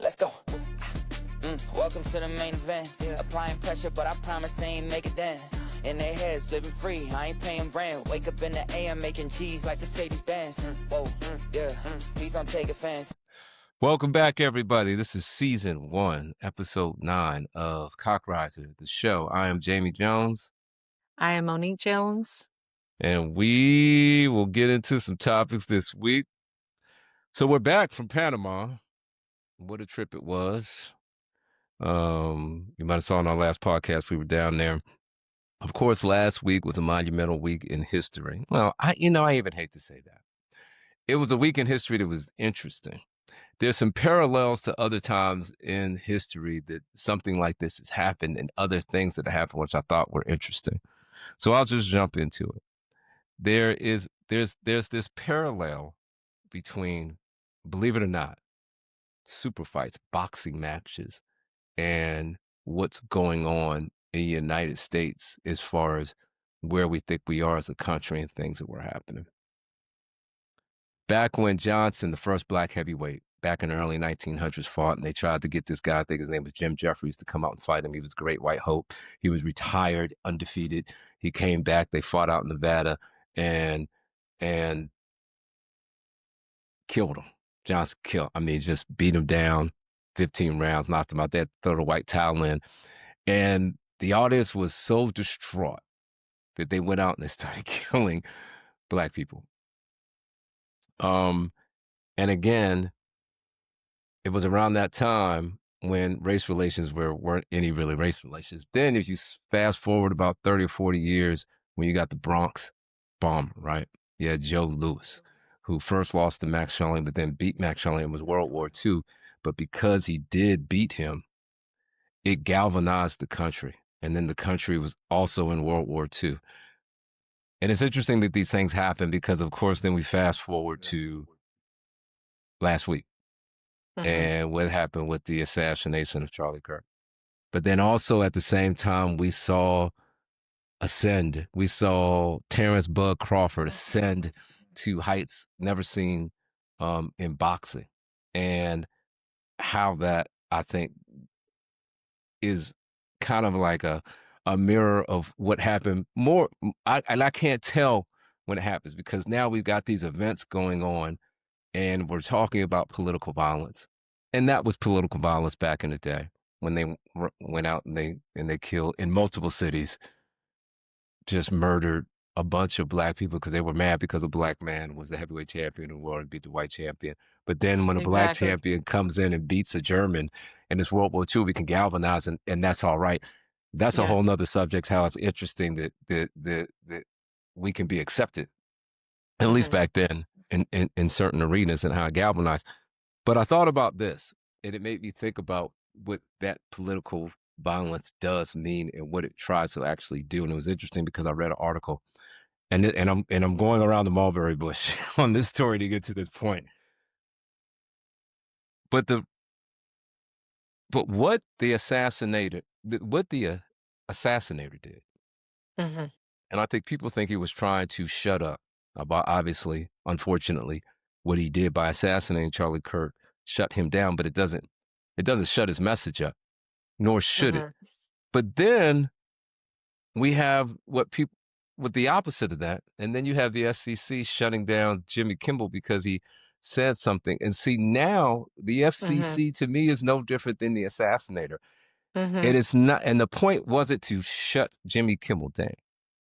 Let's go. Welcome to the main event. Applying pressure, but I promise I ain't make it then. In their heads, living free, I ain't paying rent. Wake up in the AM, making G's like Mercedes-Benz. Whoa, yeah, please don't take offense. Welcome back, everybody. This is season 1, episode 9 of Cockriser, the show. I am Jamie Jones. I am Monique Jones. And we will get into some topics this week. So we're back from Panama. What a trip it was. You might have saw in our last podcast, we were down there. Of course, last week was a monumental week in history. Well, I even hate to say that. It was a week in history that was interesting. There's some parallels to other times in history that something like this has happened and other things that have happened, which I thought were interesting. So I'll just jump into it. There's this parallel between, believe it or not, super fights, boxing matches, and what's going on in the United States as far as where we think we are as a country and things that were happening. Back when Johnson, the first black heavyweight, back in the early 1900s, fought, and they tried to get this guy, I think his name was Jim Jeffries, to come out and fight him. He was Great White Hope. He was retired, undefeated. He came back. They fought out in Nevada and killed him. Johnson just beat him down, 15 rounds, knocked him out there, throw the white towel in. And the audience was so distraught that they went out and they started killing black people. And again, it was around that time when race relations weren't any really race relations. Then if you fast forward about 30 or 40 years, when you got the Bronx bomber, right? You had Joe Louis, who first lost to Max Shelley, but then beat Max Shelley. It was World War II. But because he did beat him, it galvanized the country. And then the country was also in World War II. And it's interesting that these things happen because, of course, then we fast forward to last week. And what happened with the assassination of Charlie Kirk. But then also at the same time, we saw ascend. We saw Terrence Bud Crawford ascend to heights never seen in boxing. And how that, I think, is kind of like a mirror of what happened more. I can't tell when it happens because now we've got these events going on and we're talking about political violence. And that was political violence back in the day when they went out and they killed in multiple cities, just murdered a bunch of black people because they were mad because a black man was the heavyweight champion of the world and beat the white champion. But then when a black champion comes in and beats a German and it's World War II, we can galvanize and that's all right. That's a whole nother subject, how it's interesting that we can be accepted, at least back then in certain arenas and how it galvanized. But I thought about this and it made me think about what that political violence does mean and what it tries to actually do. And it was interesting because I read an article and I'm going around the mulberry bush on this story to get to this point. But what the assassinator did, and I think people think he was trying to shut up about, obviously, unfortunately, what he did by assassinating Charlie Kirk shut him down, but it doesn't shut his message up, nor should it. But then we have what the opposite of that, and then you have the SEC shutting down Jimmy Kimmel because he said something. And see, now the FCC to me is no different than the assassinator. It is not, and the point wasn't to shut Jimmy Kimmel down,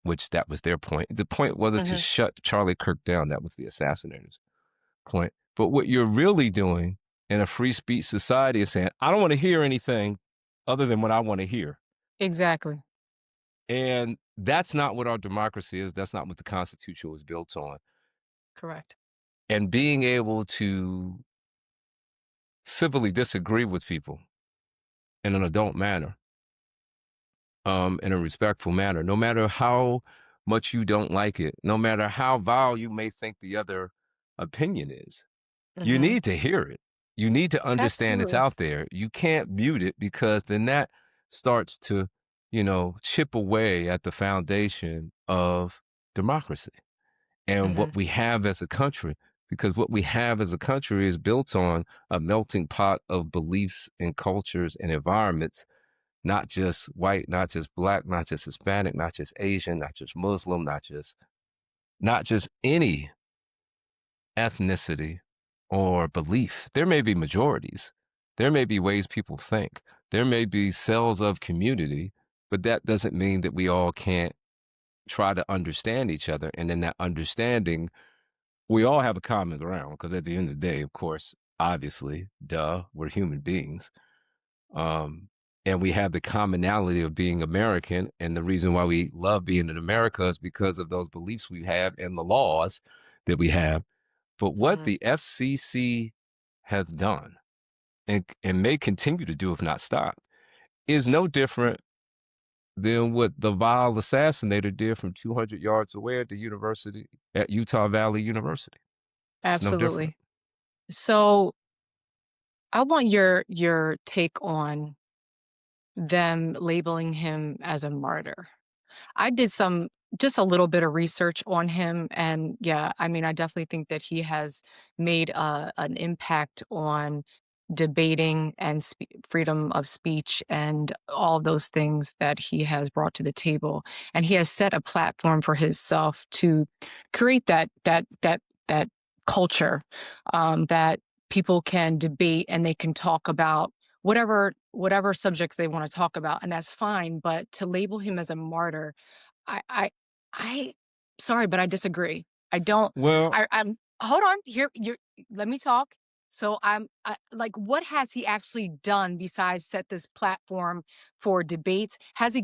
which that was their point. The point wasn't to shut Charlie Kirk down. That was the assassinator's point. But what you're really doing in a free speech society is saying, I don't want to hear anything other than what I want to hear. Exactly. And that's not what our democracy is. That's not what the Constitution was built on. Correct. And being able to civilly disagree with people in an adult manner, in a respectful manner, no matter how much you don't like it, no matter how vile you may think the other opinion is, you need to hear it. You need to understand it's out there. You can't mute it because then that starts to, chip away at the foundation of democracy and what we have as a country. because what we have as a country is built on a melting pot of beliefs and cultures and environments, not just white, not just black, not just Hispanic, not just Asian, not just Muslim, not just any ethnicity or belief. There may be majorities. There may be ways people think. There may be cells of community, but that doesn't mean that we all can't try to understand each other. And in that understanding, we all have a common ground because at the end of the day, of course, obviously, duh, we're human beings. And we have the commonality of being American. And the reason why we love being in America is because of those beliefs we have and the laws that we have. But what Mhm. the FCC has done and may continue to do if not stop is no different than what the vile assassinator did from 200 yards away at the university at Utah Valley University. It's no different. Absolutely. So I want your take on them labeling him as a martyr. I did just a little bit of research on him, and yeah, I mean, I definitely think that he has made an impact on debating and freedom of speech and all those things that he has brought to the table. And he has set a platform for himself to create that culture, that people can debate and they can talk about whatever subjects they want to talk about, and that's fine. But to label him as a martyr, I I I sorry, but I disagree. I don't Well, I'm hold on, here you let me talk. So like, what has he actually done besides set this platform for debates? Has he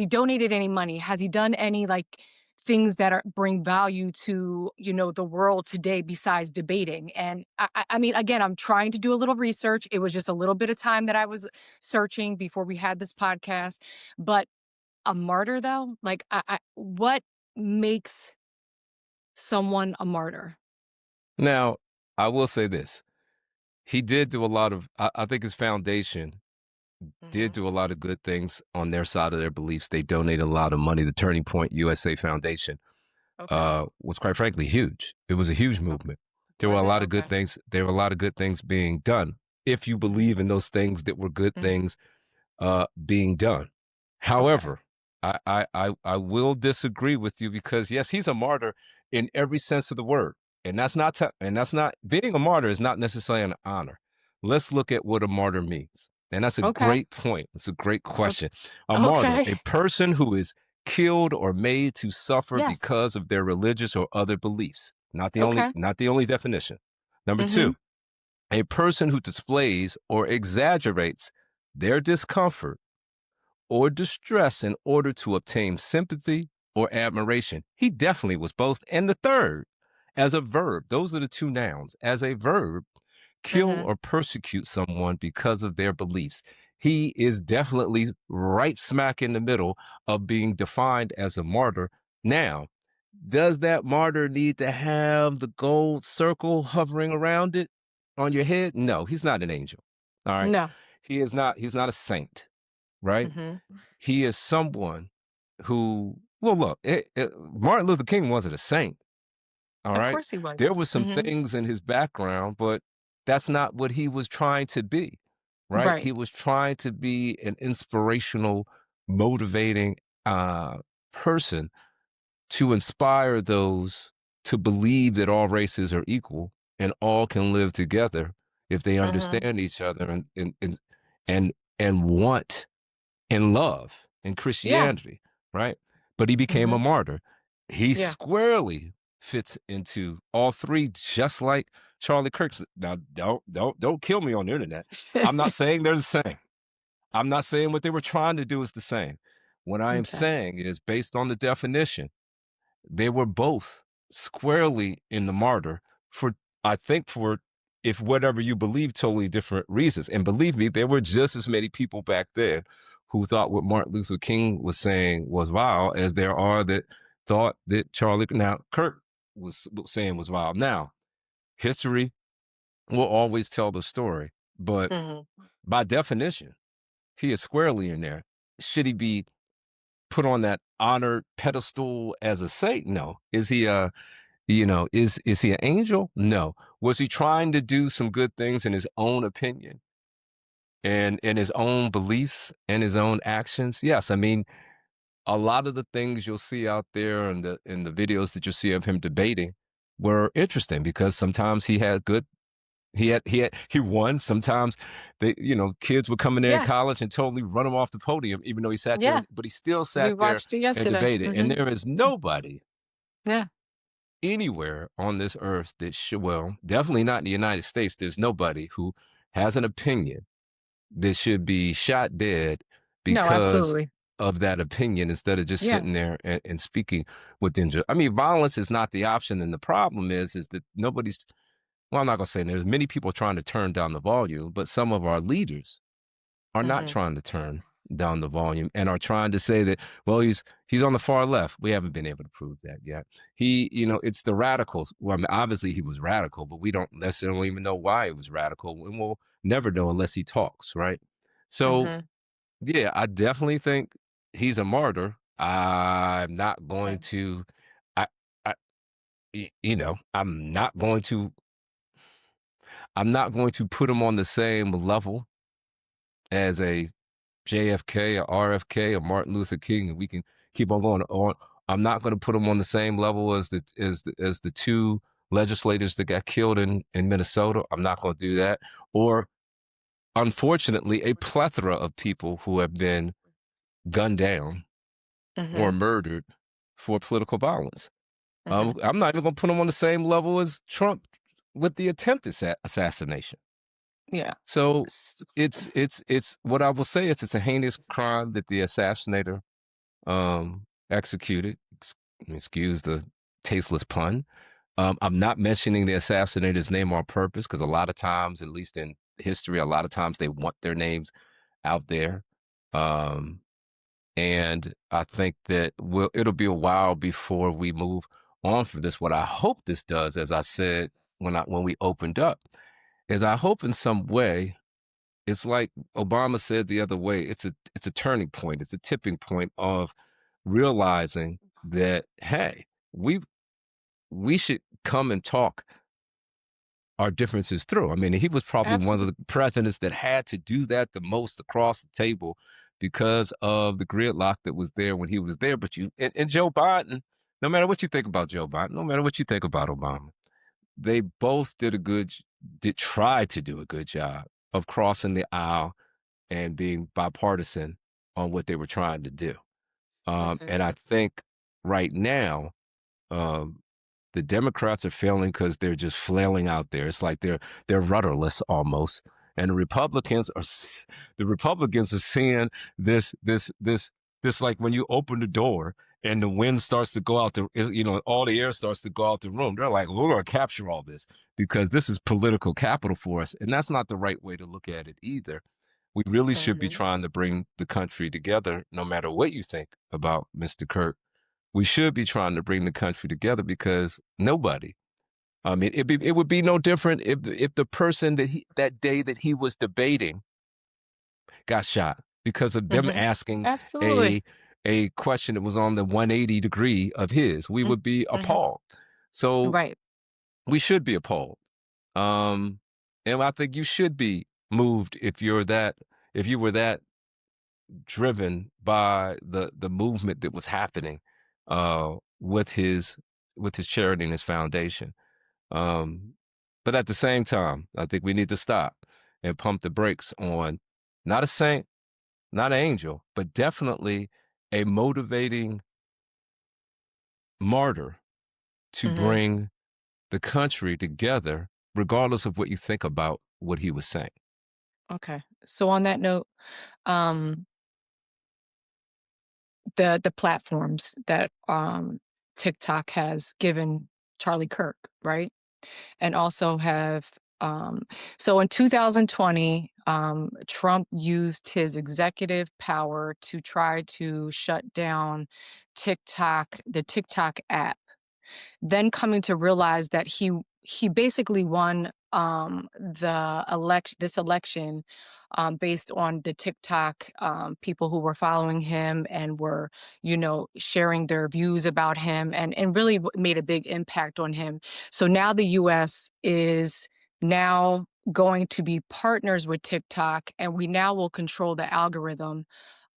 donated any money? Has he done any, like, things that bring value to, the world today besides debating? And I mean, again, I'm trying to do a little research. It was just a little bit of time that I was searching before we had this podcast. But a martyr, though, like, what makes someone a martyr? now I will say this. He did do a lot of, I think his foundation did Hmm. do a lot of good things on their side of their beliefs. They donated a lot of money. The Turning Point USA Foundation Okay. was quite frankly huge. It was a huge Oh, movement. There were a was it? lot of good Okay. things. There were a lot of good things being done. If you believe in those things that were good Hmm. things being done. Okay. However, I will disagree with you because yes, he's a martyr in every sense of the word, and that's not being a martyr is not necessarily an honor. Let's look at what a martyr means, and that's a Okay. great point. It's a great Okay. question. A martyr, Okay. a person who is killed or made to suffer Yes. because of their religious or other beliefs. Okay. Not the only definition. Number Hmm. two, a person who displays or exaggerates their discomfort or distress in order to obtain sympathy or admiration. He definitely was both. And the third, as a verb, those are the two nouns. As a verb, kill Hmm. or persecute someone because of their beliefs. He is definitely right smack in the middle of being defined as a martyr. Now, does that martyr need to have the gold circle hovering around it on your head? No, he's not an angel. All right. No. He's not a saint, right? Hmm. He is someone who, well, look, Martin Luther King wasn't a saint. All Of right. course he was. There were some Hmm. things in his background, but that's not what he was trying to be. Right. Right. He was trying to be an inspirational, motivating person to inspire those to believe that all races are equal and all can live together if they Hmm. understand each other and and want and love and Yeah. Christianity, right? But he became Hmm. a martyr. He Yeah. squarely fits into all three, just like Charlie Kirk. Now, don't kill me on the internet. I'm not saying they're the same. I'm not saying what they were trying to do is the same. What I am Okay. saying is based on the definition, they were both squarely in the martyr for, I think, for if whatever you believe, totally different reasons. And believe me, there were just as many people back then who thought what Martin Luther King was saying was vile as there are that thought that Charlie now Kirk was saying was vile. Now, history will always tell the story, but Hmm. by definition, he is squarely in there. Should he be put on that honored pedestal as a saint? No. Is he a is he an angel? No. Was he trying to do some good things in his own opinion and in his own beliefs and his own actions? Yes. I mean, a lot of the things you'll see out there in the videos that you see of him debating were interesting because sometimes he won. Sometimes kids would come in there in Yeah. college and totally run him off the podium, even though he sat there, Yeah. but he still We sat there watched it and yesterday. debated. And there is nobody Yeah. anywhere on this earth that should, well, definitely not in the United States. There's nobody who has an opinion that should be shot dead No, because absolutely. of that opinion instead of just Yeah. sitting there and speaking with injury. I mean, violence is not the option. And the problem is that nobody's, well, I'm not going to say there's many people trying to turn down the volume, but some of our leaders are not Mhm. trying to turn down the volume and are trying to say that, well, he's on the far left. We haven't been able to prove that yet. It's the radicals. Well, I mean, obviously he was radical, but we don't necessarily even know why he was radical, and we'll never know unless he talks, right? So Mhm. yeah, I definitely think he's a martyr. I'm not going Okay. to, I, I, I'm not going to put him on the same level as a JFK or RFK or Martin Luther King, and we can keep on going on. I'm not going to put him on the same level as the two legislators that got killed in Minnesota. I'm not going to do that. Or unfortunately, a plethora of people who have been gunned down or Mhm. murdered for political violence. Mhm. I'm not even going to put him on the same level as Trump with the attempted assassination. Yeah. So S it's what I will say. It's a heinous crime that the assassinator executed. Excuse the tasteless pun. I'm not mentioning the assassinator's name on purpose because a lot of times, at least in history, a lot of times they want their names out there. Um, and I think that it'll be a while before we move on from this. What I hope this does, as I said when we opened up, is I hope in some way it's like Obama said the other way. It's a turning point. It's a tipping point of realizing that hey, we should come and talk our differences through. I mean, he was probably one of Absolutely. the presidents that had to do that the most across the table because of the gridlock that was there when he was there. But and Joe Biden, no matter what you think about Joe Biden, no matter what you think about Obama, they both did try to do a good job of crossing the aisle and being bipartisan on what they were trying to do. Mhm. And I think right now, um, the Democrats are failing because they're just flailing out there. It's like they're rudderless almost, and the Republicans are seeing this like when you open the door and the wind starts to go out all the air starts to go out the room. They're like, we're going to capture all this because this is political capital for us, and that's not the right way to look at it either. We really should be Mhm. trying to bring the country together, no matter what you think about Mr. Kirk. We should be trying to bring the country together because nobody. I mean, it would be no different if the person that day that he was debating got shot because of them Mhm. asking Absolutely. a question that was on the 180 degree of his. We Mm. would be Mhm. appalled. So Right. we should be appalled. Um, and I think you should be moved if you were that driven by the movement that was happening with his charity and his foundation. Um, but at the same time, I think we need to stop and pump the brakes on not a saint, not an angel, but definitely a motivating martyr to Mhm. bring the country together, regardless of what you think about what he was saying. Okay. So on that note, um, the platforms that TikTok has given Charlie Kirk, right? And also have so in 2020, Trump used his executive power to try to shut down TikTok, the TikTok app. Then coming to realize that he basically won the election based on the TikTok people who were following him and were, sharing their views about him and really made a big impact on him. So now the US is now going to be partners with TikTok, and we now will control the algorithm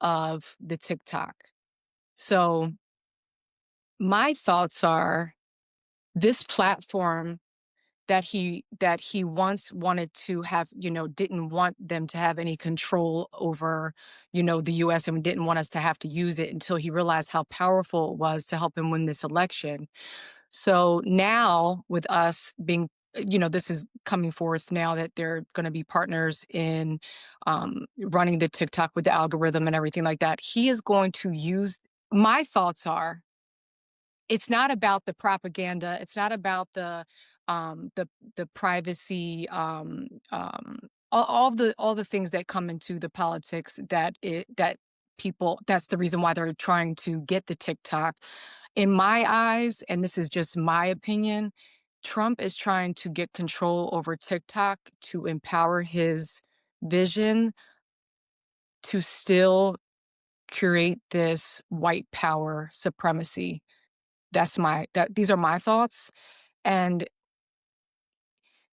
of the TikTok. So my thoughts are this platform that he once wanted to have, didn't want them to have any control over, the US, and didn't want us to have to use it until he realized how powerful it was to help him win this election. So now with us being, this is coming forth now that they're going to be partners in running the TikTok with the algorithm and everything like that. He is going to use, my thoughts are, it's not about the propaganda. It's not about the privacy, all the things that come into the politics that people. That's the reason why they're trying to get the TikTok. In my eyes, and this is just my opinion, Trump is trying to get control over TikTok to empower his vision to still create this white power supremacy. These are my thoughts. And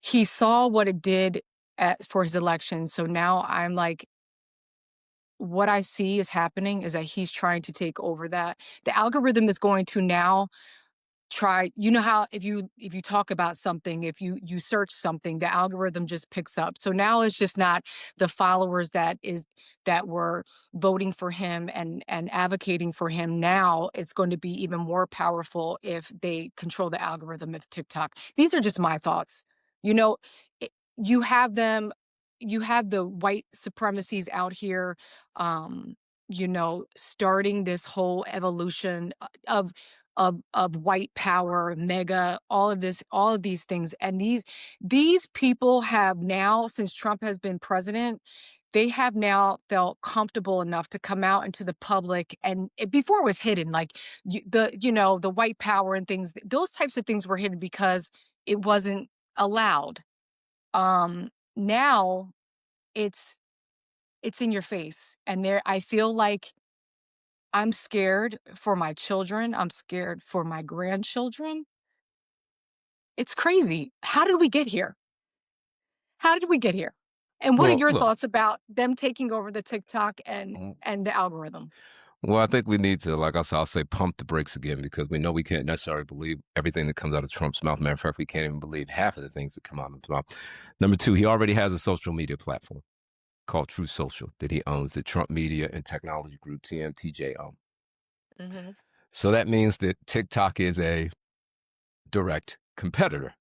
he saw what it did for his election. So now I'm like, what I see is happening is that he's trying to take over that. The algorithm is going to now try, how if you talk about something, if you search something, the algorithm just picks up. So now it's just not the followers that were voting for him and advocating for him. Now it's going to be even more powerful if they control the algorithm of TikTok. These are just my thoughts. you know it- you have them, you have the white supremacies out here, starting this whole evolution of white power, mega, all of these things. And these people have now, since Trump has been president, they have now felt comfortable enough to come out into the public. And before it was hidden, like the white power and things, those types of things were hidden because it wasn't allowed. Now it's in your face, and there I feel like I'm scared for my children. I'm scared for my grandchildren. It's crazy. How did we get here? How did we get here? And what are Well, your look. thoughts about them taking over the TikTok and mm, and the algorithm? Well, I think we need to, like I'll say, pump the brakes again because we know we can't necessarily believe everything that comes out of Trump's mouth. Matter of fact, we can't even believe half of the things that come out of his mouth. Number two, he already has a social media platform called True Social that he owns, that Trump Media and Technology Group, TMTJ, own. Mhm. So that means that TikTok is a direct competitor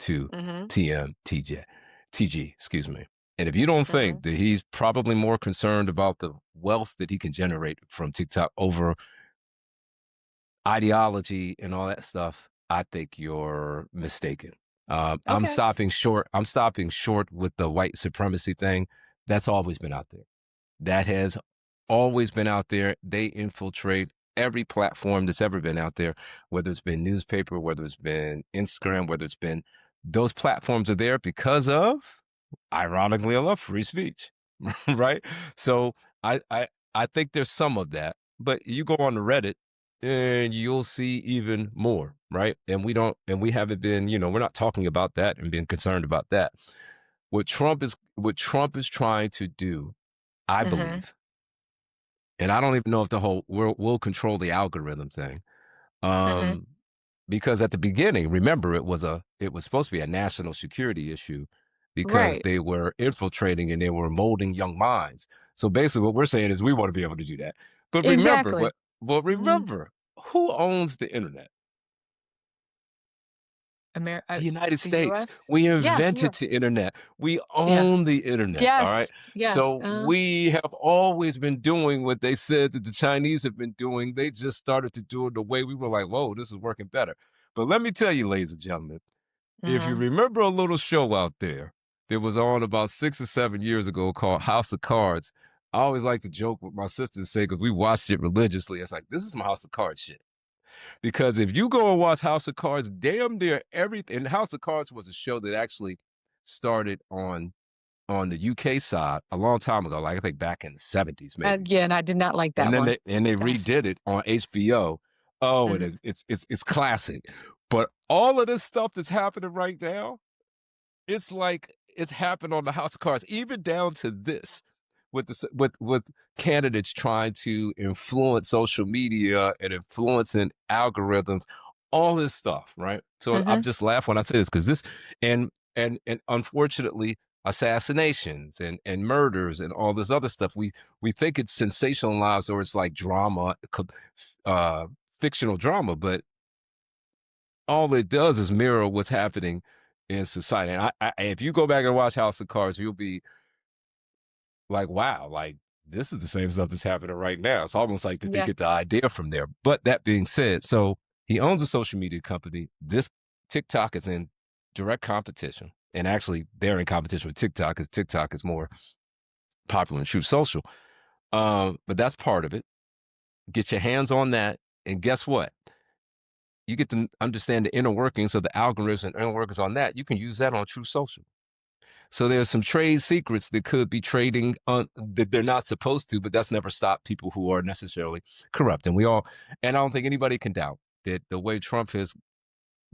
to Mhm. TG, excuse me. And if you don't think Mhm. that he's probably more concerned about the wealth that he can generate from TikTok over ideology and all that stuff, I think you're mistaken. I'm Okay. stopping short. I'm stopping short with the white supremacy thing. That's always been out there. That has always been out there. They infiltrate every platform that's ever been out there, whether it's been newspaper, whether it's been Instagram, whether it's been those platforms are there because of, ironically enough, free speech, right? So I think there's some of that, but you go on to Reddit and you'll see even more, right? And we haven't been, we're not talking about that and being concerned about that. What Trump is trying to do, I Mhm. believe, and I don't even know if the whole we'll control the algorithm thing. Mhm. Um, because at the beginning, remember, it was supposed to be a national security issue because Right. they were infiltrating and they were molding young minds. So basically, what we're saying is we want to be able to do that. But remember, Exactly. but Mhm. remember, who owns the internet? Amer The United the States. US? We Yes, invented yeah. the internet. We Yeah. own the internet. All right. Yes. Yes. So we have always been doing what they said that the Chinese have been doing. They just started to do it the way we were like, whoa, this is working better. But let me tell you, ladies and gentlemen, if you Mhm. remember a little show out there that was on about 6 or 7 years ago called House of Cards, I always like to joke with my sister and say, because we watched it religiously, it's like, this is some House of Cards shit. Because if you go and watch House of Cards, damn near everything. And House of Cards was a show that actually started on on the UK side a long time ago, like I think back in the 70s, maybe. Yeah, and I did not like that And then one. they redid it on HBO. Oh, Mhm. it's classic. But all of this stuff that's happening right now, it's like it's happened on the House of Cards, even down to this with with candidates trying to influence social media and influencing algorithms, all this stuff, right? So I'm Mhm. just laughing when I say this because this and unfortunately assassinations and murders and all this other stuff we think it's sensationalized or it's like drama uh fictional drama, but all it does is mirror what's happening in society. And if you go back and watch House of Cards, you'll be like, wow, like this is the same stuff that's happening right now. It's almost like that they Yeah. get the idea from there. But that being said, so he owns a social media company. This TikTok is in direct competition. And actually, they're in competition with TikTok because TikTok is more popular in Truth Social. But that's part of it. Get your hands on that. And guess what? You get to understand the inner workings of the algorithms and inner workings on that. You can use that on Truth Social. So there's some trade secrets that could be trading on that they're not supposed to, but that's never stopped people who are necessarily corrupt. And I don't think anybody can doubt that the way Trump has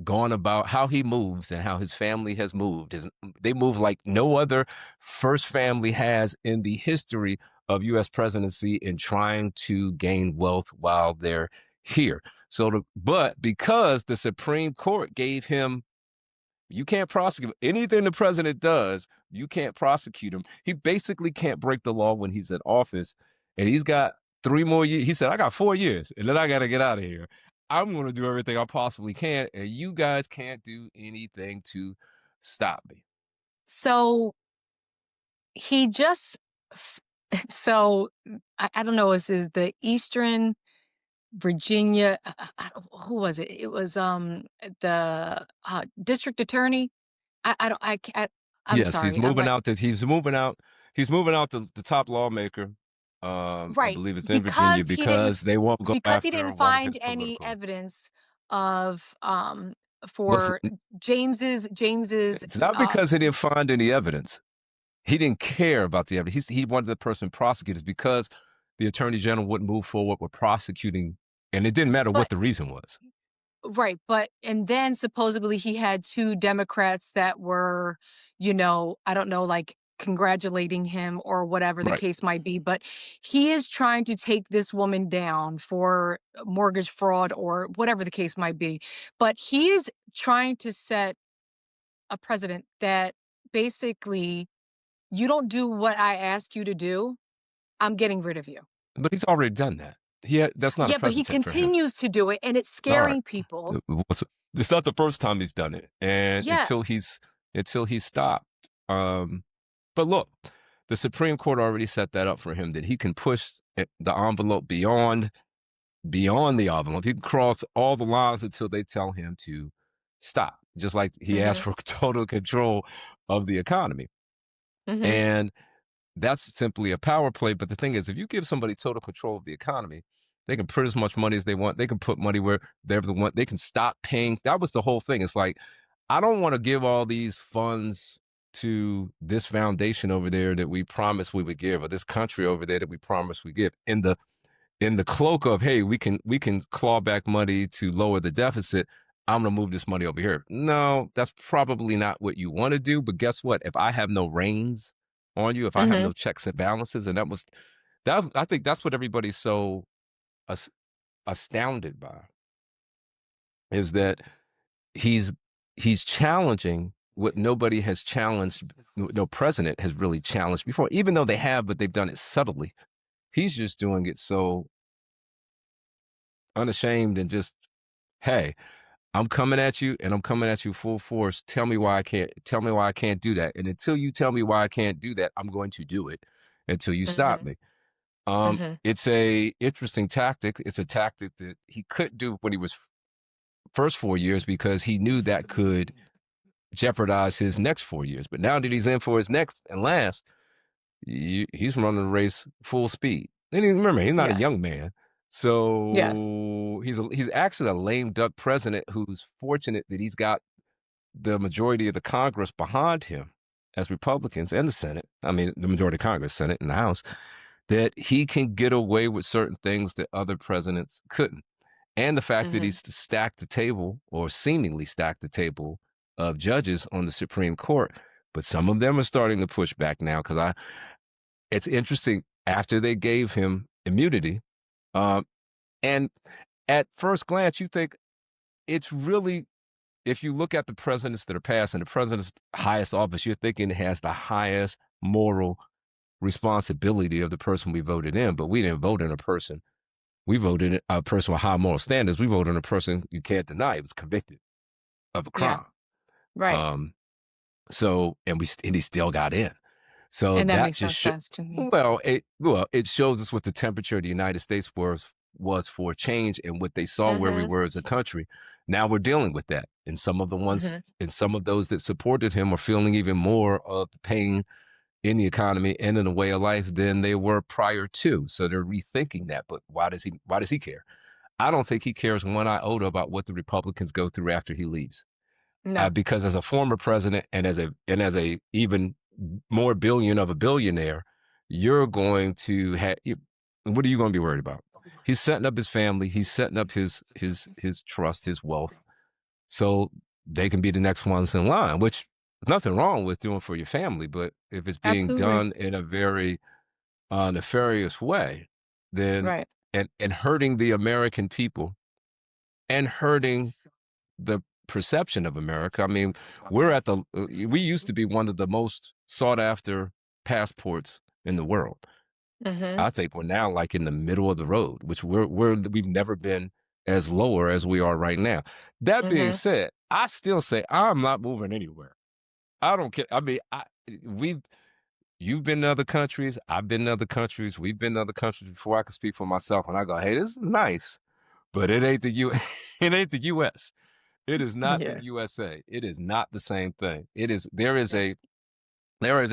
gone about how he moves and how his family has moved is they move like no other first family has in the history of US presidency in trying to gain wealth while they're here. But because the Supreme Court gave him you can't prosecute anything the president does. You can't prosecute him. He basically can't break the law when he's in office. And he's got 3 more years. He said, I got 4 years and then I got to get out of here. I'm going to do everything I possibly can. And you guys can't do anything to stop me. So he just f- so I don't know, is the Eastern Virginia who was it? It was the district attorney. I don't I can't I'm Yes, sorry. I'm like he's moving out the top lawmaker. I right believe it's in Virginia because he didn't because they won't go because he after didn't one of find his any political. evidence of Listen, for James's it's not because he didn't find any evidence. He didn't care about the evidence. He wanted the person prosecuted because the attorney general wouldn't move forward with prosecuting, and it didn't matter what but the reason was. right, but and then supposedly he had 2 Democrats that were, I don't know, like, congratulating him or whatever the Right. case might be, but he is trying to take this woman down for mortgage fraud or whatever the case might be. But he is trying to set a precedent that basically, "You don't do what I ask you to do, I'm getting rid of you." But he's already done that. That's not a Yeah, but he precedent for him. continues to do it, and it's All right. scaring people. It's not the first time he's done it, and Yeah. until he's stopped. But look, the Supreme Court already set that up for him that he can push the envelope beyond the envelope. He can cross all the lines until they tell him to stop. Just like he asked Mhm. for total control of the economy. Mhm. And that's simply a power play. But the thing is, if you give somebody total control of the economy, they can print as much money as they want. They can put money wherever they want. They can stop paying. That was the whole thing. It's like, I don't want to give all these funds to this foundation over there that we promised we would give, or this country over there that we promised we give. In the cloak of, hey, we can claw back money to lower the deficit. I'm gonna move this money over here. No, that's probably not what you want to do. But guess what? If I have no reins on you, if I have Mhm. no checks and balances, and that I think that's what everybody's so as, astounded by is that he's he's challenging what nobody has challenged, no president has really challenged before, even though they have, but they've done it subtly. He's just doing it so unashamed and just, hey, I'm coming at you and I'm coming at you full force. Tell me why I can't do that. And until you tell me why I can't do that, I'm going to do it until you stop Mhm. me. Mhm. It's a interesting tactic. It's a tactic that he couldn't do when he was first 4 years because he knew that could jeopardize his next 4 years. But now that he's in for his next and last, he's running the race full speed. And remember, he's not a Yes. young man. Yes. So he's actually a lame duck president who's fortunate that he's got the majority of the Congress behind him. as Republicans and the Senate, I mean, the majority of Congress, Senate and the House, that he can get away with certain things that other presidents couldn't. And the fact that Mhm. he's stacked the table or seemingly stacked the table of judges on the Supreme Court. But some of them are starting to push back now it's interesting after they gave him immunity. Um, and at first glance, you think it's really, if you look at the presidents that are passed and the president's highest office, you're thinking it has the highest moral responsibility of the person we voted in. But we didn't vote in a person. We voted in a person with high moral standards. We voted in a person you can't deny was convicted of a Yeah. crime. Right. And he still got in. So And that that makes no just sense to me. it shows us what the temperature of the United States was for change and what they saw where we Mhm. were as a country. Now we're dealing with that. And some of Mhm. some of those that supported him are feeling even more of the pain in the economy and in the way of life than they were prior to. So they're rethinking that. But why does he care? I don't think he cares one iota about what the Republicans go through after he leaves. No. Because as a former president and as a even more billion of a billionaire, you're going to have, what are you going to be worried about? He's setting up his family. He's setting up his trust, his wealth, so they can be the next ones in line. Which nothing wrong with doing for your family, but if it's being Absolutely. done in a very nefarious way, then Right. and hurting the American people and hurting the perception of America. I mean, we used to be one of the most sought after passports in the world. Mhm. I think we're now like in the middle of the road, which we've never been as lower as we are right now. That being Mhm. said, I still say I'm not moving anywhere. I don't care. I mean, we've you've been to other countries, I've been to other countries, we've been to other countries before. I can speak for myself when I go, hey, this is nice, but it ain't the it ain't the US. It is not the Yeah. USA. It is not the same thing. There is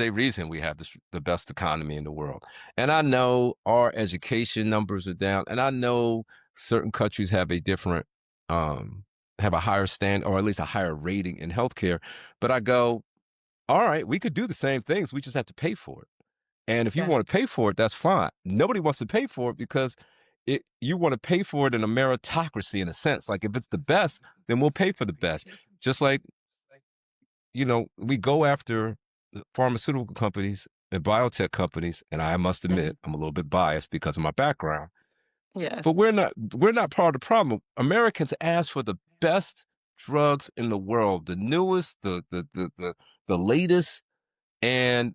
a reason we have the best economy in the world. And I know our education numbers are down, and I know certain countries have a different have a higher stand or at least a higher rating in healthcare. But I go, all right, we could do the same things. We just have to pay for it. And if you Yeah. want to pay for it, that's fine. Nobody wants to pay for it because you want to pay for it in a meritocracy in a sense. Like if it's the best, then we'll pay for the best. Just like, we go after pharmaceutical companies and biotech companies, and I must admit, Mhm. I'm a little bit biased because of my background. But Yes. we're not part of the problem. Americans ask for the best drugs in the world, the newest, the latest, and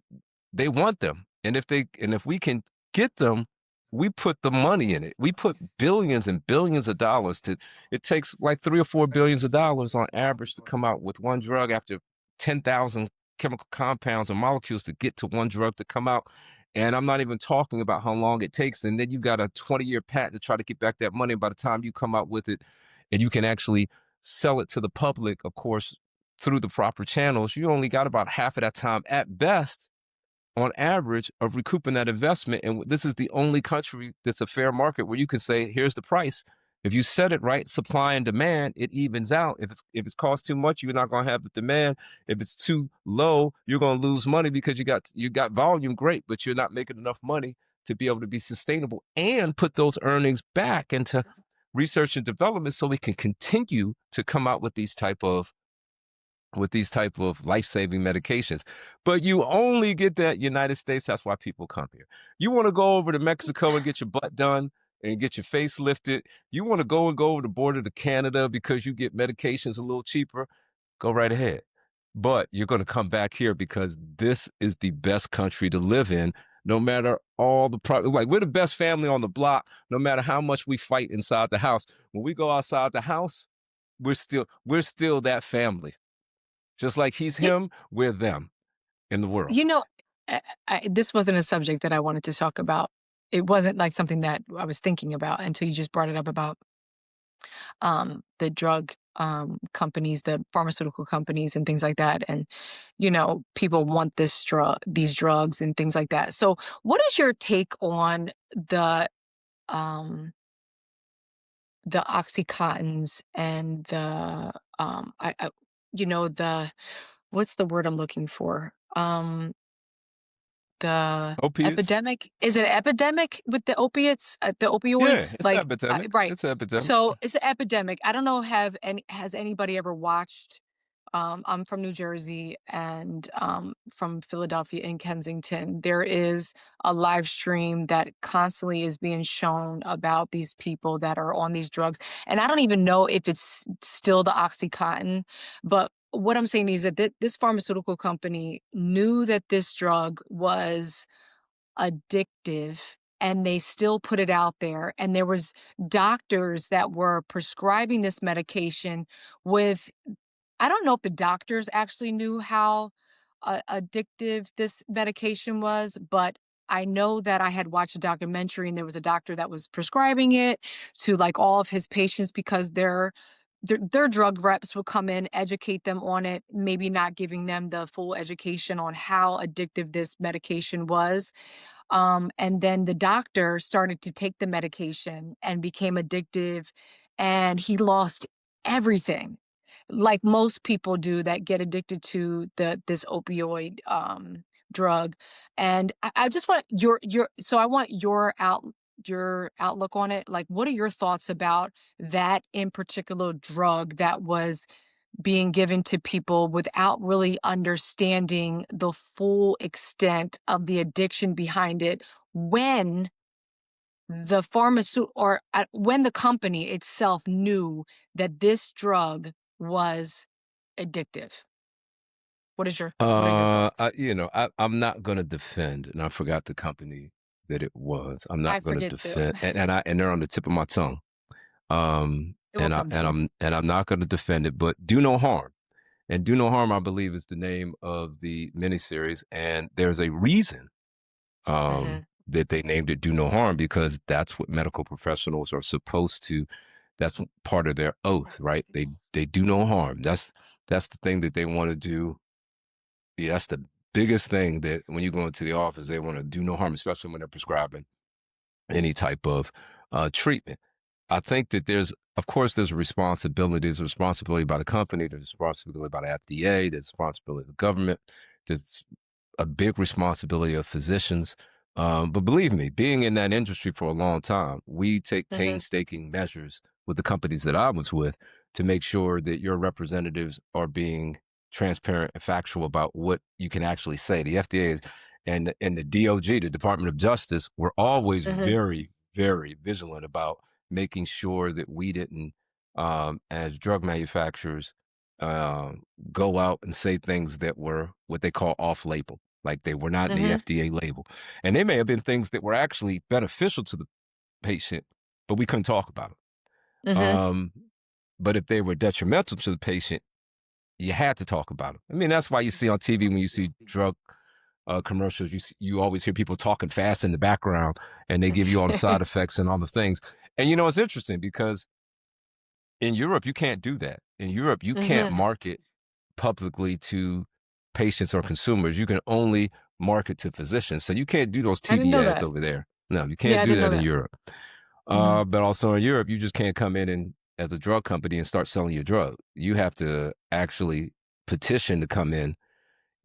they want them. And if we can get them, we put the money in it. We put billions and billions of dollars to it takes like 3 or 4 billions of dollars on average to come out with one drug after 10,000 chemical compounds and molecules to get to one drug to come out. And I'm not even talking about how long it takes. And then you got a 20-year patent to try to get back that money. By the time you come out with it and you can actually sell it to the public, of course, through the proper channels, you only got about half of that time at best on average of recouping that investment. And this is the only country that's a fair market where you can say, here's the price. If you set it right, supply and demand, it evens out. If it's cost too much, you're not going to have the demand. If it's too low, you're going to lose money because you got volume, great, but you're not making enough money to be able to be sustainable and put those earnings back into research and development so we can continue to come out with these type of life-saving medications. But you only get that United States. That's why people come here. You want to go over to Mexico and get your butt done and get your face lifted. You want to go over the border to Canada because you get medications a little cheaper. Go right ahead. But you're going to come back here because this is the best country to live in, no matter all the problems. Like we're the best family on the block, no matter how much we fight inside the house. When we go outside the house, we're still that family. Just like he's Y him, we're them in the world. you know, this wasn't a subject that I wanted to talk about. It wasn't, like, something that I was thinking about until you just brought it up about, the drug, companies, the pharmaceutical companies and things like that, and, people want these drugs and things like that. So, what is your take on um, the Oxycontins and the, I the what's the word I'm looking for? The Opiates? epidemic? Is it epidemic with the opiates, the Yeah, opioids? it's Like, epidemic. right. It's epidemic. So it's an epidemic. I don't know, has anybody ever watched? I'm from New Jersey and from Philadelphia in Kensington. There is a live stream that constantly is being shown about these people that are on these drugs. And I don't even know if it's still the Oxycontin, but what I'm saying is that this pharmaceutical company knew that this drug was addictive and they still put it out there, and there was doctors that were prescribing this medication with, I don't know if the doctors actually knew how addictive this medication was, but I know that I had watched a documentary and there was a doctor that was prescribing it to like all of his patients because their drug reps would come in, educate them on it, maybe not giving them the full education on how addictive this medication was. And then the doctor started to take the medication and became addictive, and he lost everything, like most people do that get addicted to this opioid drug. And I just want I want your outlook on it. Like, what are your thoughts about that in particular drug that was being given to people without really understanding the full extent of the addiction behind it when the pharmaceutical or when the company itself knew that this drug was addictive? What are your thoughts? I'm not going to defend, and I forgot the company that it was. I'm I not going to forget too. defend, and they're on the tip of my tongue. It will come to me. I'm not going to defend it, but Do No Harm. And Do No Harm, I believe, is the name of the miniseries, and there's a reason Hmm. that they named it Do No Harm, because that's what medical professionals are supposed to. That's part of their oath, right? They do no harm. That's the thing that they want to do. Yeah, that's the biggest thing, that when you go into the office, they want to do no harm, especially when they're prescribing any type of treatment. I think that of course, there's a responsibility. There's a responsibility by the company. There's a responsibility by the FDA. There's a responsibility of the government. There's a big responsibility of physicians. But believe me, being in that industry for a long time, we take Hmm. painstaking measures with the companies that I was with to make sure that your representatives are being transparent and factual about what you can actually say. The FDA and the DOJ, the Department of Justice, were always Hmm. very, very vigilant about making sure that we didn't, as drug manufacturers, go out and say things that were what they call off label, like they were not in the Hmm. FDA label. And they may have been things that were actually beneficial to the patient, but we couldn't talk about them. Hmm. But if they were detrimental to the patient, you had to talk about them. I mean, that's why you see on TV, when you see drug commercials, you always hear people talking fast in the background, and they give you all the side effects and all the things. And it's interesting because in Europe, you can't do that. In Europe, you can't Hmm. market publicly to patients or consumers. You can only market to physicians. So you can't do those I didn't TV know ads that. over there. No, you Yeah, can't I do didn't know that in that. Europe. Hmm. But also in Europe, you just can't come in and as a drug company and start selling your drug. You have to actually petition to come in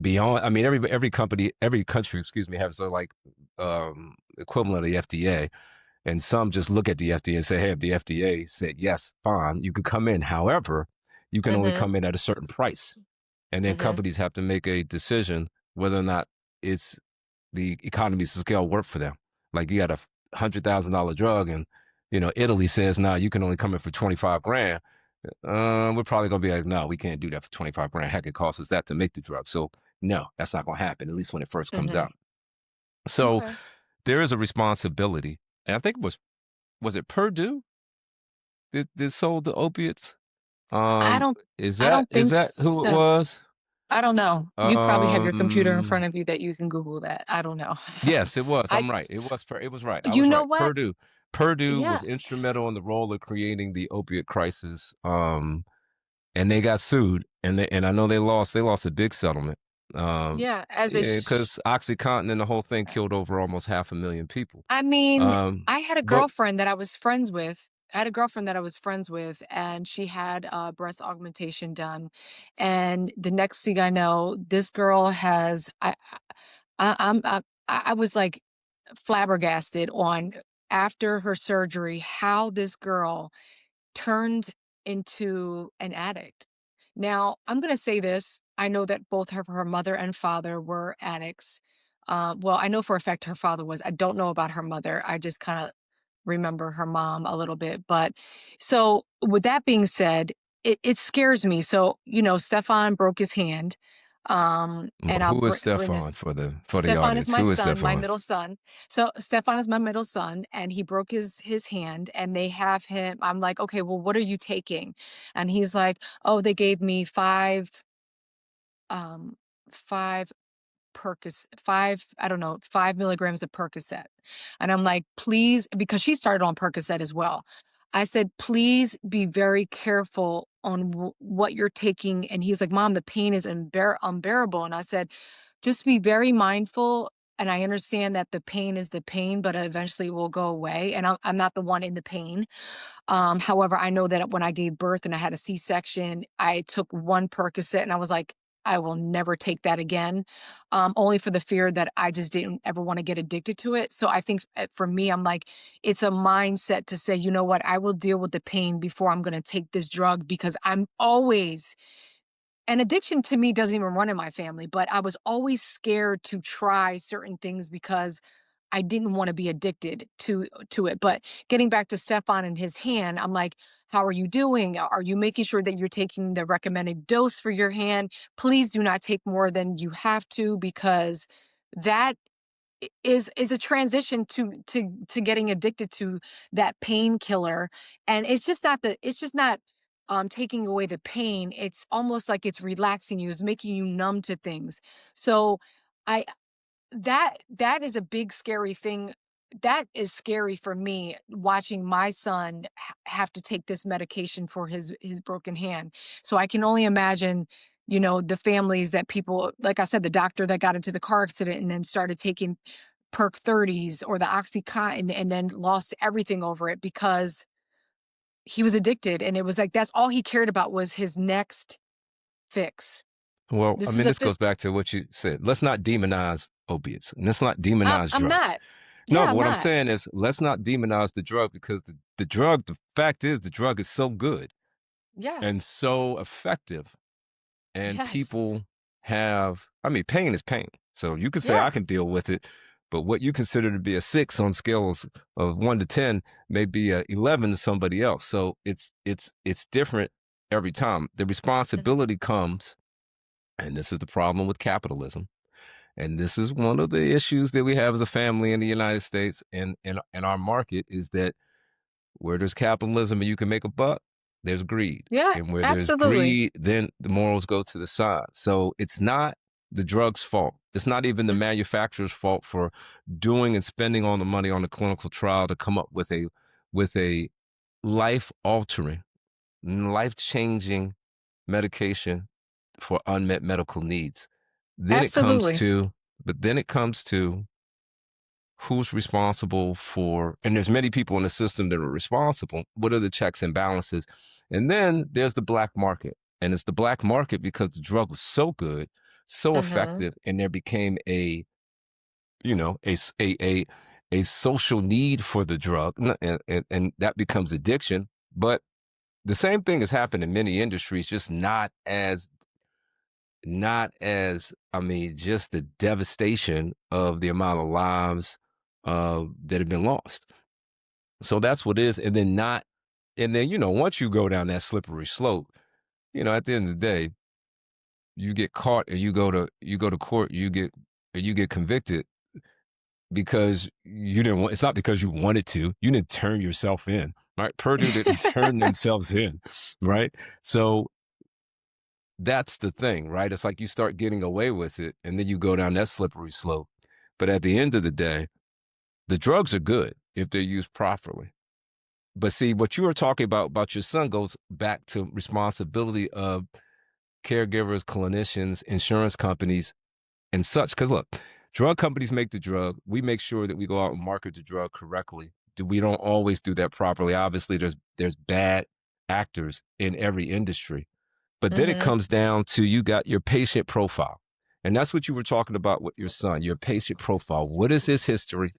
beyond. I mean, every company, every country, excuse me, has equivalent of the FDA. And some just look at the FDA and say, hey, if the FDA said yes, fine, you can come in. However, you can only Hmm. come in at a certain price. And then Hmm. companies have to make a decision whether or not it's the economies of scale work for them. Like, you got $100,000 drug, and Italy says, no, you can only come in for 25 grand. We're probably gonna be like, no, we can't do that for 25 grand. Heck, it costs us that to make the drug. So no, that's not gonna happen, at least when it first comes Hmm. out. So Okay. there is a responsibility. And I think was it Purdue that sold the opiates? I Um, don't is I that don't is think that who it so. was? I don't know. You probably have your computer in Um, front of you that you can Google that. I don't know. yes, it was. I I'm right. It was right. I You was know right. what? Purdue Yeah. was instrumental in the role of creating the opiate crisis. And they got sued, and I know they lost a big settlement. Yeah, as they Yeah, sh because OxyContin and the whole thing killed over almost 500,000 people. I mean, Um, I had a but girlfriend that I was friends with. I had a girlfriend that I was friends with, and she had breast augmentation done. And the next thing I know, this girl has I was like flabbergasted on after her surgery how this girl turned into an addict. Now, I'm going to say this. I know that both her mother and father were addicts. Well, I know for a fact her father was. I don't know about her mother. I just kind of remember her mom a little bit. But so, with that being said, it scares me. So, Stefan broke his hand. And Well, I'll who is bring Stefan this. for the Stefan is audience? my Who is son, my Stefan? middle son. So Stefan is my middle son, and he broke his hand, and they have him. I'm like, okay, well, what are you taking? And he's like, oh, they gave me um, five I don't know, 5 milligrams of Percocet. And I'm like, please, because she started on Percocet as well. I said, please be very careful on what you're taking. And he's like, Mom, the pain is unbearable. And I said, just be very mindful. And I understand that the pain is the pain, but eventually it will go away. And I'm not the one in the pain. However, I know that when I gave birth and I had a C-section, I took one Percocet and I was like, I will never take that again, only for the fear that I just didn't ever want to get addicted to it. So I think for me, I'm like, it's a mindset to say, you know what, I will deal with the pain before I'm going to take this drug because I'm always and addiction to me doesn't even run in my family, but I was always scared to try certain things because I didn't want to be addicted to it. But getting back to Stefan and his hand, I'm like, how are you doing? Are you making sure that you're taking the recommended dose for your hand? Please do not take more than you have to because that is a transition to getting addicted to that painkiller. And it's just not taking away the pain. It's almost like it's relaxing you, it's making you numb to things. So I that is a big scary thing. That is scary for me watching my son have to take this medication for his broken hand. So I can only imagine, the families that people, like I said, the doctor that got into the car accident and then started taking Perk 30s or the Oxycontin and then lost everything over it because he was addicted. And it was like that's all he cared about was his next fix. Well, I This is mean, a this phys- goes back to what you said. Let's not demonize opiates, and let's not demonize I'm drugs. not. No, Yeah, but I'm what I'm not. saying is, let's not demonize the drug because the drug, the fact is, the drug is so good and Yes. so effective, and Yes. people have, I mean, pain is pain. So you could say I can Yes. deal with it, but what you consider to be a 6 on scales of 1 to 10 may be a 11 to somebody else. So it's different every time. The Mhm. responsibility comes, and this is the problem with capitalism. And this is one of the issues that we have as a family in the United States and our market is that where there's capitalism and you can make a buck, there's greed. Yeah, And where there's absolutely. greed, then the morals go to the side. So it's not the drug's fault. It's not even the Mhm. manufacturer's fault for doing and spending all the money on a clinical trial to come up with a life altering, life changing medication for unmet medical needs. Then it comes Absolutely. to, but then it comes to who's responsible for, and there's many people in the system that are responsible. What are the checks and balances? And then there's the black market. And it's the black market because the drug was so good, so Mhm. effective, and there became a, you know, a social need for the drug, and that becomes addiction. But the same thing has happened in many industries, just not as I mean, just the devastation of the amount of lives that have been lost. So that's what it is. And then once you go down that slippery slope, at the end of the day, you get caught and you go to court, you get convicted because you didn't want. It's not because you wanted to. You didn't turn yourself in, right? Purdue didn't turn themselves in, right? So that's the thing, right? It's like you start getting away with it and then you go down that slippery slope. But at the end of the day, the drugs are good if they're used properly. But see, what you were talking about your son goes back to responsibility of caregivers, clinicians, insurance companies, and such. Because look, drug companies make the drug. We make sure that we go out and market the drug correctly. we don't always do that properly. Obviously, there's bad actors in every industry, but then it Mm-hmm. comes down to you got your patient profile, and that's what you were talking about with your son. Your patient profile. What is his history?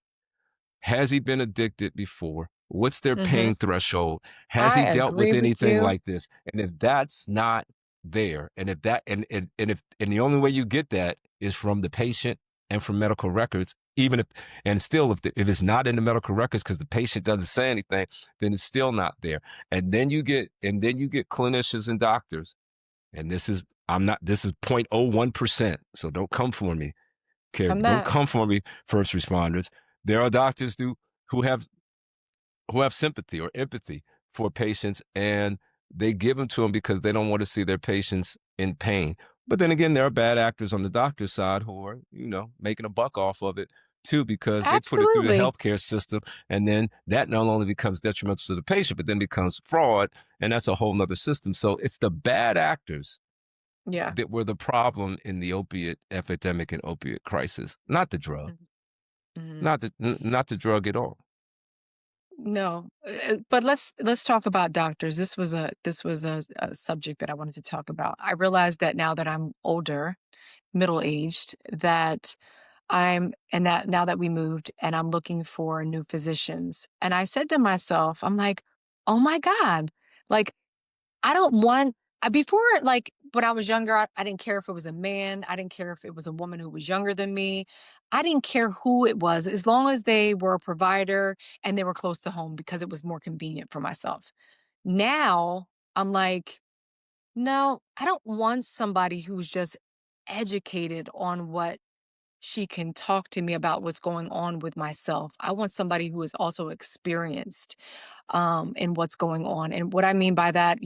Has he been addicted before? What's their Mm-hmm. pain threshold? Has I he dealt with agree with anything you. like this? And if that's not there, and if that and if and the only way you get that is from the patient and from medical records, even if and still if it's not in the medical records because the patient doesn't say anything, then it's still not there. And then you get clinicians and doctors, and this is 0.01%. So don't come for me. Okay, I'm don't not. come for me, first responders. There are doctors who have who have sympathy or empathy for patients, and they give them to them because they don't want to see their patients in pain. But then again, there are bad actors on the doctor's side who are, making a buck off of it too because they put it through the Absolutely. healthcare system, and then that not only becomes detrimental to the patient, but then becomes fraud, and that's a whole nother system. So it's the bad actors Yeah. that were the problem in the opiate epidemic and opiate crisis, not the drug, Mm-hmm. not the drug at all. No, but let's talk about doctors. This was a subject that I wanted to talk about. I realized that now that I'm older, middle aged, that and that now that we moved and I'm looking for new physicians. And I said to myself, I'm like, oh my God, like I don't want before, like when I was younger, I didn't care if it was a man. I didn't care if it was a woman who was younger than me. I didn't care who it was, as long as they were a provider and they were close to home because it was more convenient for myself. Now I'm like, no, I don't want somebody who's just educated on what she can talk to me about what's going on with myself. I want somebody who is also experienced in what's going on. And what I mean by that,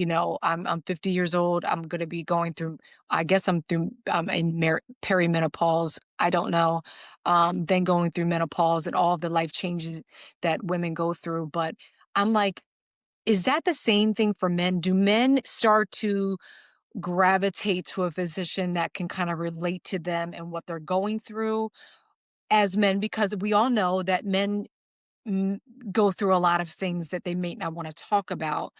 I'm 50 years old. I'm going to be going through. I guess I'm through. In perimenopause. I don't know. Then going through menopause and all of the life changes that women go through. But I'm like, is that the same thing for men? Do men start to gravitate to a physician that can kind of relate to them and what they're going through as men? Because we all know that men mm, go through a lot of things that they may not want to talk about,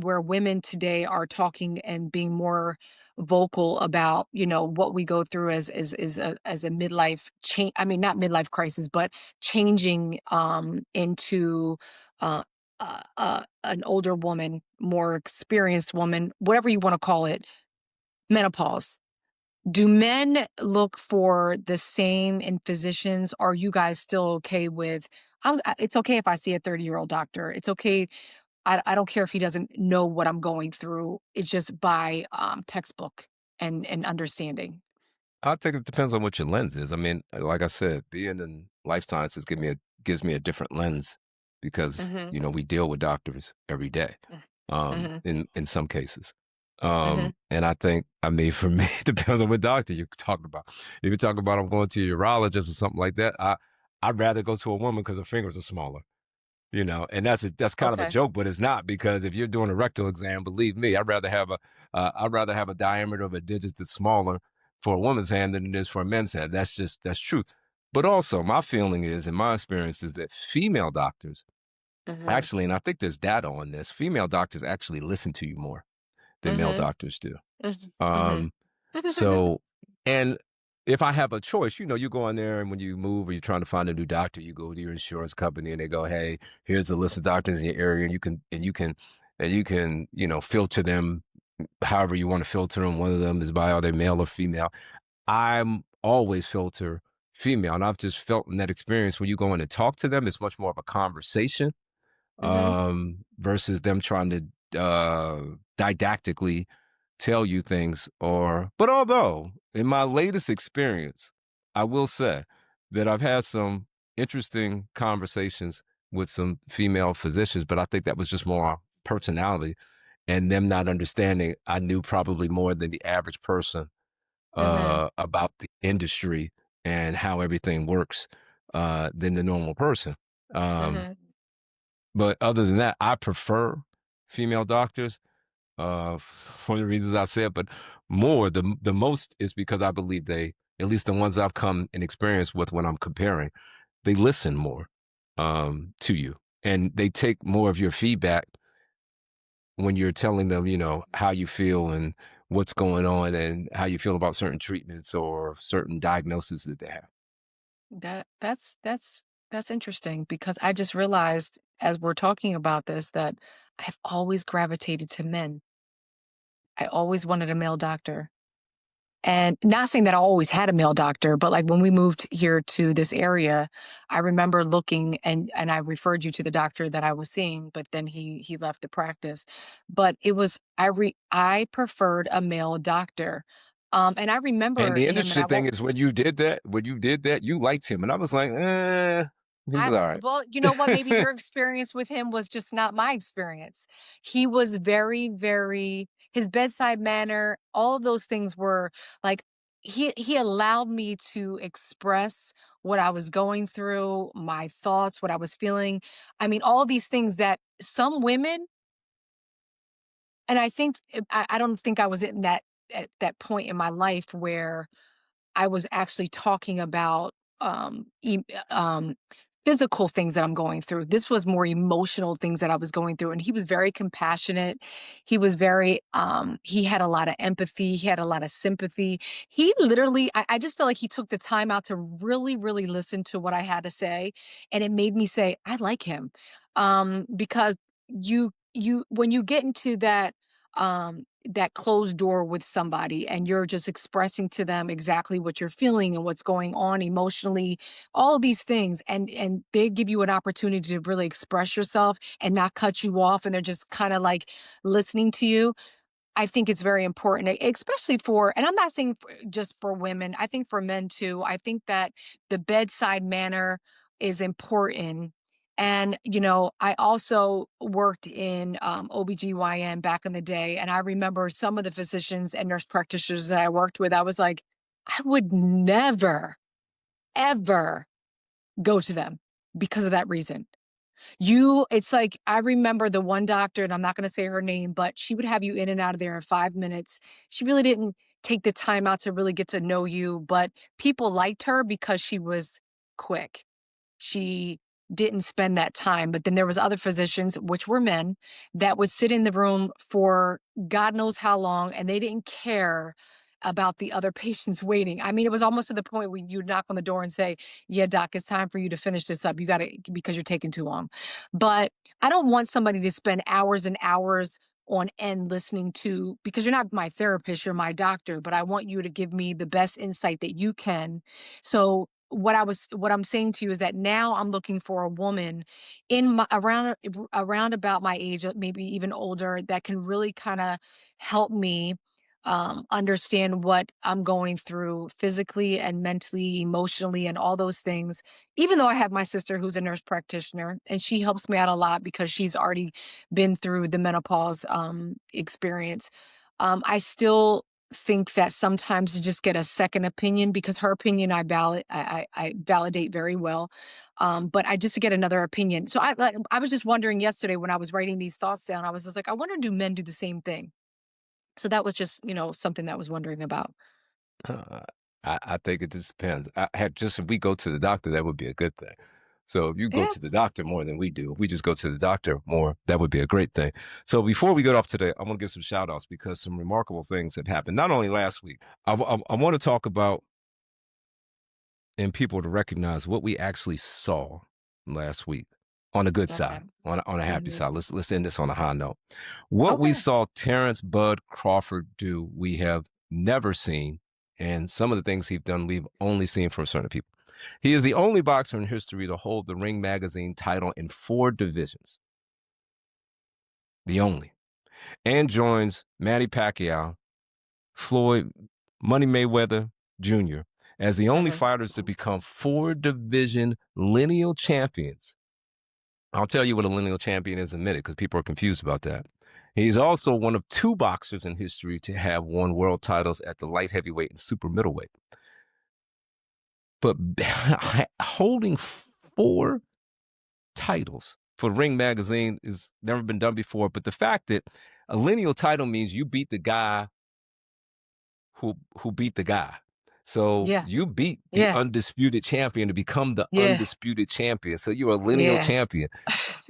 where women today are talking and being more vocal about what we go through as a midlife change. I mean, not midlife crisis, but changing into uh, an older woman, more experienced woman, whatever you want to call it, menopause. Do men look for the same in physicians? Are you guys still okay with, it's okay if I see a 30-year-old doctor. It's okay. I don't care if he doesn't know what I'm going through. It's just by textbook and understanding. I think it depends on what your lens is. I mean, like I said, being in life sciences gives me a different lens because Hmm. we deal with doctors every day. Hmm. In some cases, Hmm. and I think I mean for me, it depends on what doctor you're talking about. If you're talking about I'm going to a urologist or something like that, I'd rather go to a woman because her fingers are smaller. And that's kind of a Okay. joke, but it's not because if you're doing a rectal exam, believe me, I'd rather have a diameter of a digit that's smaller for a woman's hand than it is for a men's hand. That's truth. But also, my feeling is, in my experience, is that female doctors Hmm. actually, and I think there's data on this, female doctors actually listen to you more than male Hmm. doctors do. Hmm. Um, so, and if I have a choice, you go in there and when you move or you're trying to find a new doctor, you go to your insurance company and they go, "Hey, here's a list of doctors in your area, and you can filter them however you want to filter them. One of them is by are they male or female." I'm always filter female, and I've just felt in that experience when you go in and talk to them, it's much more of a conversation Hmm. versus them trying to didactically tell you things. But although in my latest experience, I will say that I've had some interesting conversations with some female physicians, but I think that was just more personality and them not understanding. I knew probably more than the average person Hmm. about the industry and how everything works than the normal person. Um, Hmm. but other than that, I prefer female doctors for the reasons I said. But the most is because I believe they, at least the ones I've come in experience with when I'm comparing, they listen more to you. and they take more of your feedback when you're telling them, how you feel and what's going on and how you feel about certain treatments or certain diagnoses that they have. That's interesting because I just realized as we're talking about this that I've always gravitated to men. I always wanted a male doctor. And not saying that I always had a male doctor, but like when we moved here to this area, I remember looking and I referred you to the doctor that I was seeing, but then he left the practice. But it was I preferred a male doctor. And I And remember the him and I interesting thing won't is when you did that, you liked him. And I was like, he was all right. well, you know what? Maybe your experience with him was just not my experience. He was very, very, his bedside manner, all of those things were like, he allowed me to express what I was going through, my thoughts, what I was feeling. I mean, all these things that some women, and I think I don't think I was in that at that point in my life where I was actually talking about physical things that I'm going through. This was more emotional things that I was going through. And he was very compassionate. He was very, he had a lot of empathy. He had a lot of sympathy. He literally, I just felt like he took the time out to really, really listen to what I had to say. And it made me say, I like him. Because when you get into that closed door with somebody and you're just expressing to them exactly what you're feeling and what's going on emotionally, all of these things, and they give you an opportunity to really express yourself and not cut you off, and they're just kind of like listening to you. I think it's very important, especially for, and I'm not saying just for women, I think for men too. I think that the bedside manner is important. And, I also worked in OBGYN back in the day. And I remember some of the physicians and nurse practitioners that I worked with, I was like, I would never, ever go to them because of that reason. It's like, I remember the one doctor, and I'm not going to say her name, but she would have you in and out of there in 5 minutes. She really didn't take the time out to really get to know you, but people liked her because she was quick. She didn't spend that time. But then there was other physicians, which were men, that would sit in the room for God knows how long, and they didn't care about the other patients waiting. I mean, it was almost to the point where you'd knock on the door and say, yeah, doc, it's time for you to finish this up. You got to, because you're taking too long. But I don't want somebody to spend hours and hours on end listening to, because you're not my therapist, you're my doctor, but I want you to give me the best insight that you can. So what I'm saying to you is that now I'm looking for a woman in my around about my age, maybe even older, that can really kind of help me understand what I'm going through physically and mentally, emotionally, and all those things. Even though I have my sister who's a nurse practitioner, and she helps me out a lot because she's already been through the menopause experience, I still think that sometimes to just get a second opinion, because her opinion I validate very well, but I just to get another opinion. So I was just wondering yesterday when I was writing these thoughts down, I was just like, I wonder, do men do the same thing? So that was just, something that I was wondering about. Uh, I think it just depends. If we go to the doctor, that would be a good thing. So if you go Yeah. to the doctor more than we do, if we just go to the doctor more, that would be a great thing. So before we get off today, I want to give some shout outs because some remarkable things have happened, not only last week. I want to talk about and people to recognize what we actually saw last week on the good Okay. side, on a happy Mhm. side. Let's end this on a high note. What we Okay. saw Terrence Bud Crawford do, we have never seen, and some of the things he's done, we've only seen from certain people. He is the only boxer in history to hold the Ring Magazine title in 4 divisions. The only. And joins Manny Pacquiao, Floyd Money Mayweather Jr. as the only Mhm. fighters to become 4 division lineal champions. I'll tell you what a lineal champion is in a minute because people are confused about that. He's also one of 2 boxers in history to have won world titles at the light heavyweight and super middleweight. But holding 4 titles for Ring Magazine is never been done before. But the fact that a lineal title means you beat the guy who beat the guy. So Yeah. you beat the Yeah. undisputed champion to become the Yeah. undisputed champion. So you're a lineal Yeah. champion.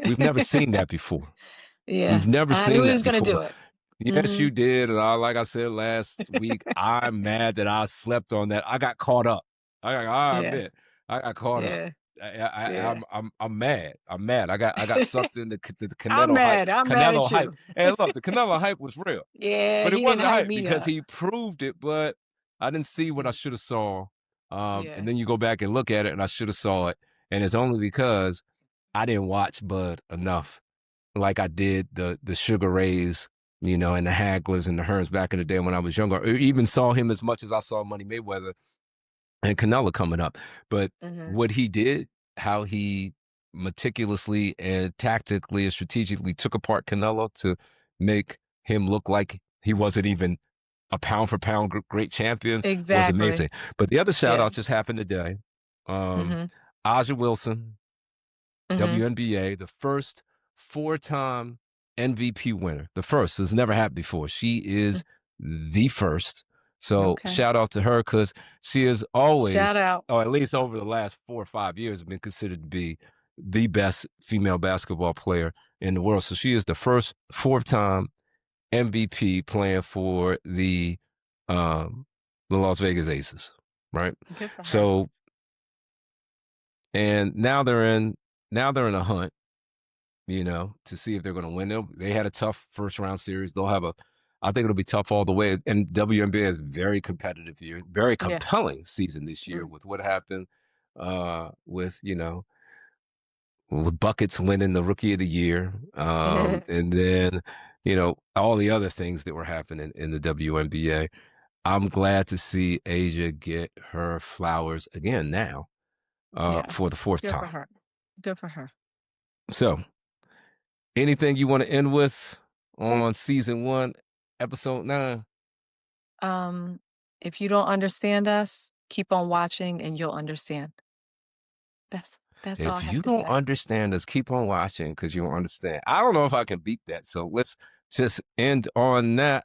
We've never seen that before. Yeah. We've never I knew seen he that was gonna do before. it. Yes, Mhm. you did. And like I said last week, I'm mad that I slept on that. I got caught up. I Yeah. admit, I got caught up. Yeah. Yeah. I'm mad. I'm mad. I got sucked into the I'm Canelo hype. mad. I'm mad Canelo at hype. you. And look, the Canelo hype was real, Yeah, but it he didn't wasn't hype hype me because up. he proved it. But I didn't see what I Mm. should have saw. Yeah. And then you go back and look at it, and I should have saw it. And it's only because I didn't watch Bud enough, like I did the Sugar Rays, you know, and the Haglers and the Hearns back in the day when I was younger, or even saw him as much as I saw Money Mayweather and Canelo coming up. But Mhm. what he did, how he meticulously and tactically and strategically took apart Canelo to make him look like he wasn't even a pound for pound great champion was Exactly. amazing. But the other shout Yeah. out just happened today. Mhm. Aja Wilson, Mhm. WNBA, the first 4-time MVP winner. The first. Has never happened before. She Mm. is the first. So Okay. shout out to her because she is Shout always, out. or at least over the last 4 or 5 years, been considered to be the best female basketball player in the world. So she is the first 4-time MVP playing for the Las Vegas Aces, right? Good for her. So, and now they're in a hunt, you know, to see if they're going to win. They had a tough first round series. I think it'll be tough all the way. And WNBA is very competitive year, very Yeah. compelling season this year Mm. with what happened with, you know, with Buckets winning the Rookie of the Year, and then, you know, all the other things that were happening in the WNBA. I'm glad to see Asia get her flowers again now Yeah. for the 4th Good for time. her. Good for her. So, anything you want to end with on season 1, episode 9? If you don't understand us, keep on watching and you'll understand. That's all I If have you to don't say. understand us, keep on watching because you don't understand. I don't know if I can beat that. So let's just end on that.